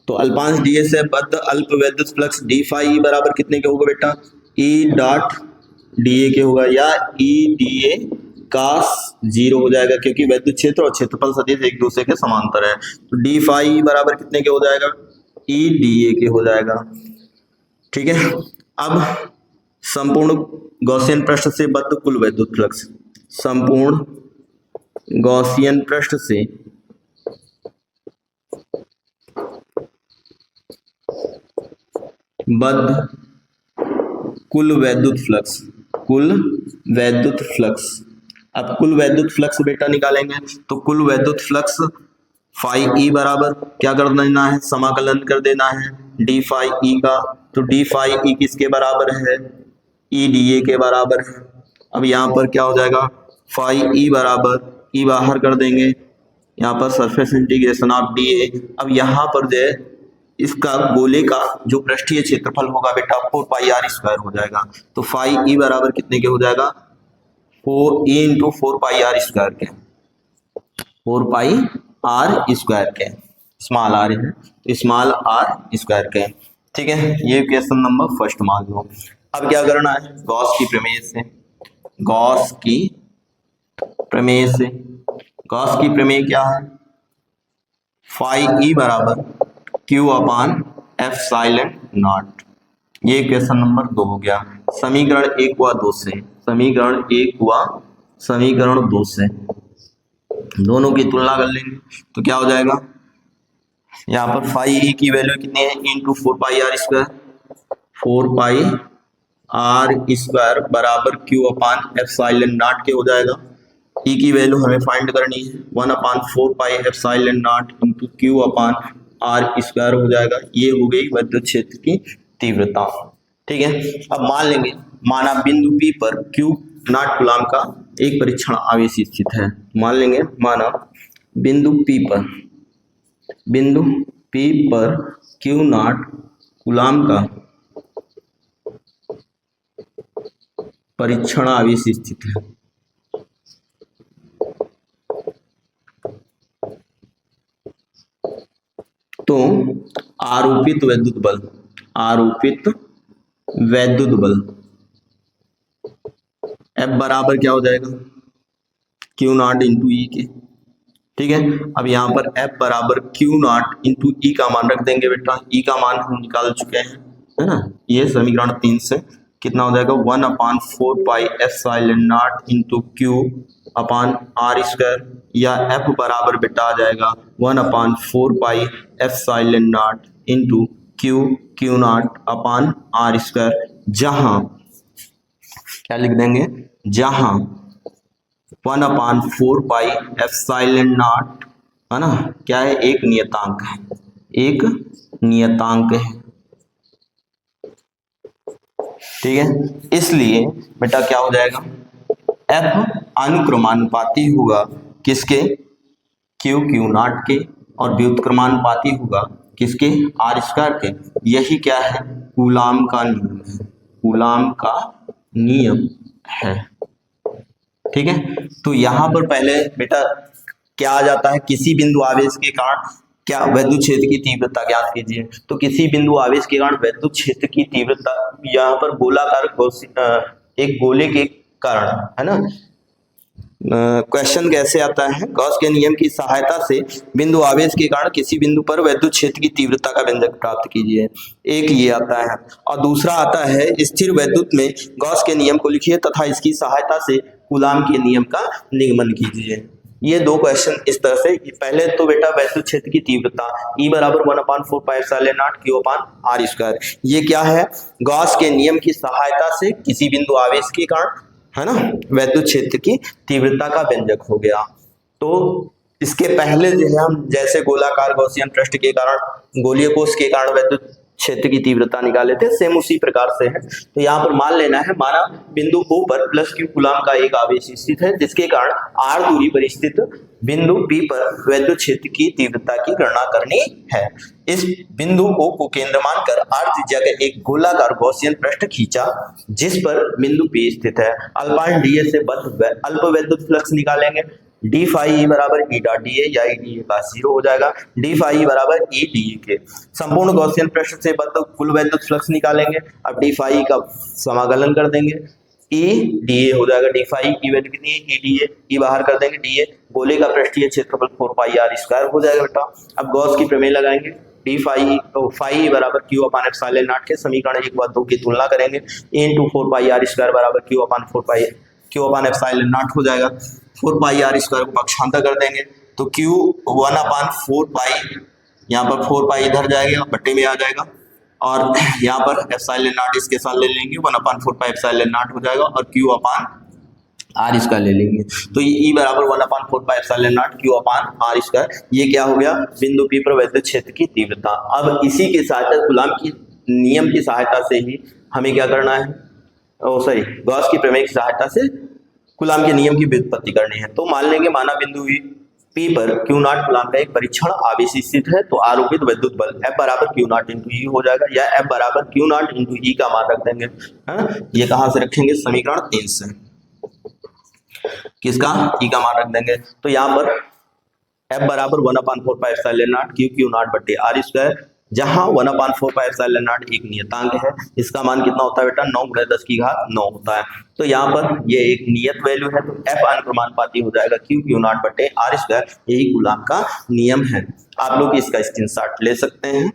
तो अल्पांश dA से बद्ध अल्प वैद्युत फ्लक्स d फाई E बराबर कितने के होगा बेटा, E डॉट dA के होगा, या E dA cos 0 हो जाएगा, क्योंकि वैद्युत क्षेत्र और क्षेत्रफल सदिश एक दूसरे के समांतर है। तो d फाई E बराबर कितने के हो जाएगा, E dA के हो जाएगा, ठीक है। अब संपूर्ण गॉसियन पृष्ठ से बद्ध कुल वैद्युत फ्लक्स, संपूर्ण गॉसियन पृष्ठ से बद्ध कुल वैद्युत फ्लक्स। अब कुल वैद्युत फ्लक्स बेटा निकालेंगे, तो कुल वैद्युत फ्लक्स फाई E बराबर क्या कर देना है, समाकलन कर देना है d फाई E का। तो d फाई E किसके बराबर है, E dA के बराबर है। अब यहाँ पर क्या हो जाएगा, फाई E बराबर E बाहर कर देंगे, यहाँ पर सरफेस इंटीग्रेशन ऑफ dA। अब यहाँ पर जो है इसका गोले का जो पृष्ठीय क्षेत्रफल होगा बेटा 4 पाई R स्क्वायर हो जाएगा। तो फाई E बराबर कितने के हो जाएगा, 4E इंटू 4 पाई R स्क्वायर के, 4 पाई R स्क्वायर के, स्मॉल r है, स्मॉल r स्क्वायर के, ठीक है। ये क्वेश्चन नंबर फर्स्ट मान लो। अब क्या करना है, गॉस की प्रमेय क्या है, फाई E बराबर Q अपान एप्सिलॉन नॉट। ये क्वेश्चन नंबर 2 हो गया। समीकरण 1 हुआ 2 से, समीकरण 2 से दोनों की तुलना कर लेंगे तो क्या हो जाएगा, यहाँ पर फाई E की वैल्यू कितनी है, इंटू 4 पाई R स्क्वायर, 4 पाई R स्क्वायर बराबर Q अपान एप्सिलॉन नॉट के हो जाएगा। E की वैल्यू हमें फाइंड करनी है, 1 upon 4 pi epsilon naught into Q अपान R स्क्वायर हो जाएगा। ये हो गई विद्युत क्षेत्र की तीव्रता, ठीक है। अब मान लेंगे, माना बिंदु P पर Q नॉट कूलम्ब का एक परीक्षण आवेश स्थित है। मान लेंगे, माना बिंदु P पर Q नॉट कूलम्ब का परीक्षण आवेश स्थित है। तो आरोपित वैद्युत बल F बराबर क्या हो जाएगा, Q नॉट इंटू E के, ठीक है। अब यहाँ पर F बराबर Q नॉट इंटू E का मान रख देंगे बेटा, E का मान हम निकाल चुके हैं, है ना। ये समीकरण 3 से कितना हो जाएगा, 1 upon 4 pi epsilon naught into Q अपान R स्क्वायर, या F बराबर बेटा आ जाएगा 1 upon 4 pi epsilon naught into Q not upon R square, जहां क्या लिख देंगे, जहां 1 अपान 4 पाई एप्सिलॉन नॉट, है ना, क्या है, एक नियतांक है, ठीक है। इसलिए बेटा क्या हो जाएगा, F अनुक्रमानुपाती होगा किसके, Q नॉट के, और व्युत्क्रमानुपाती होगा किसके, R स्क्वायर के। यही क्या है, कूलाम का नियम है, कूलाम का नियम है। ठीक है, तो यहां पर पहले बेटा क्या आ जाता है, किसी बिंदु आवेश के कारण क्या वैद्युत क्षेत्र की तीव्रता ज्ञात कीजिए। तो किसी बिंदु आवेश के कारण वैद्युत क्षेत्र की तीव्रता, यहाँ पर गोलाकार एक गोले के कारण है ना। क्वेश्चन कैसे आता है, गॉस के नियम की सहायता से बिंदु आवेश के कारण किसी बिंदु पर वैद्युत क्षेत्र की तीव्रता का व्यंजक प्राप्त कीजिए। एक ये आता है, और दूसरा आता है स्थिर वैद्युत में गॉस के नियम को लिखिए तथा इसकी सहायता से कूलाम के नियम का निगमन कीजिए। ये दो क्वेश्चन इस तरह से, पहले तो बेटा वैद्युत क्षेत्र की तीव्रता E बराबर 1/4πε0 Q/r²। ये क्या है, गॉस के नियम की सहायता से किसी बिंदु आवेश के कारण है ना वैद्युत क्षेत्र की तीव्रता का व्यंजक हो गया। तो इसके पहले जो है हम जैसे गोलाकार गॉसियन पृष्ठ के कारण, गोलीय कोष के कारण वैद्युत क्षेत्र की तीव्रता निकाले थे, सेम उसी प्रकार से है। तो यहाँ पर मान लेना है, माना बिंदु O पर +Q कूलाम का एक आवेश स्थित है, जिसके कारण R दूरी पर स्थित बिंदु P पर वैद्युत क्षेत्र की तीव्रता की गणना करनी है। इस बिंदु O को केंद्र मानकर R त्रिज्या का एक गोलाकार गॉसियन पृष्ठ खींचा, जिस पर बिंदु P स्थित है। अल्पांश dA से बद्ध अल्प वैद्युत फ्लक्स निकालेंगे। d phi E बराबर E डॉट dA या E dA का 0 हो जाएगा। d phi E बराबर E dA के। संपूर्ण गॉसियन पृष्ठ से बद्ध कुल वैद्युत फ्लक्स निकालेंगे। अब d phi E का समाकलन कर देंगे, E dA हो जाएगा। d phi E की वैल्यू कितनी है, E dA, E बाहर कर देंगे dA, गोले का पृष्ठीय क्षेत्रफल 4πr² हो जाएगा बेटा। अब गॉस की प्रमेय लगाएंगे, d phi E बराबर Q/ε0 के समीकरण 1 व 2 की तुलना करेंगे। A × 4πr² बराबर Q/4πε0 हो जाएगा। 4πr² को पक्षांतर कर देंगे तो Q 1/4π, यहाँ पर 4π इधर जाएगा, बट्टे में आ जाएगा, और यहाँ पर ε0 इसके साथ ले लेंगे, 1/4πε0 हो जाएगा, और Q/r² ले लेंगे। तो ये E बराबर 1/4πε0 Q/r²। ये क्या हो गया, बिंदु P पर वैद्युत क्षेत्र की तीव्रता। अब इसी के सहायता कूलाम की नियम की सहायता से ही हमें क्या करना है, गॉस की प्रमेय की सहायता से कूलाम के नियम की व्युत्पत्ति करनी है। तो मान लेंगे, माना बिंदु P पर Q0 कूलाम का एक परीक्षण आवेश स्थित है, तो आरोपित वैद्युत बल F बराबर Q0 × E हो जाएगा, या F बराबर Q0 × E का मान रख देंगे। ये कहां से रखेंगे, समीकरण 3 से, किसका, E का मान रख देंगे। तो यहाँ पर F बराबर 1/4πε0 Q0/r², जहां 1/4πε0 एक नियतांक है, इसका मान कितना होता है बेटा, 9 × 10⁹ होता है। तो यहाँ पर ये एक नियत वैल्यू है, तो F अनुक्रमानुपाती हो जाएगा Q/r²। यही कूलाम का नियम है। आप लोग इसका स्क्रीनशॉट ले सकते हैं।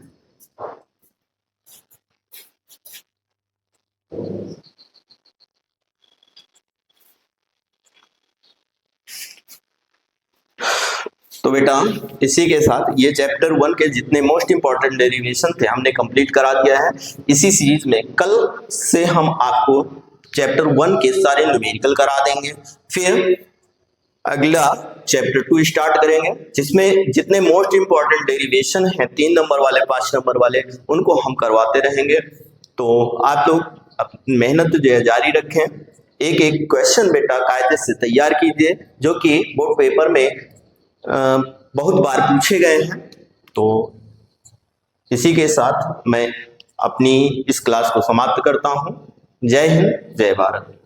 तो बेटा इसी के साथ ये चैप्टर 1 के जितने मोस्ट इंपॉर्टेंट डेरिवेशन थे हमने कंप्लीट करा दिया है। इसी सीरीज में कल से हम आपको चैप्टर 1 के सारे न्यूमेरिकल करा देंगे, फिर अगला चैप्टर 2 स्टार्ट करेंगे, जिसमें जितने मोस्ट इंपॉर्टेंट डेरिवेशन हैं 3 नंबर वाले 5 नंबर वाले, उनको हम करवाते रहेंगे। तो आप लोग मेहनत जो है जारी रखें, एक एक क्वेश्चन बेटा कायदे से तैयार कीजिए, जो कि बोर्ड पेपर में बहुत बार पूछे गए हैं। तो इसी के साथ मैं अपनी इस क्लास को समाप्त करता हूं। जय हिंद, जय भारत।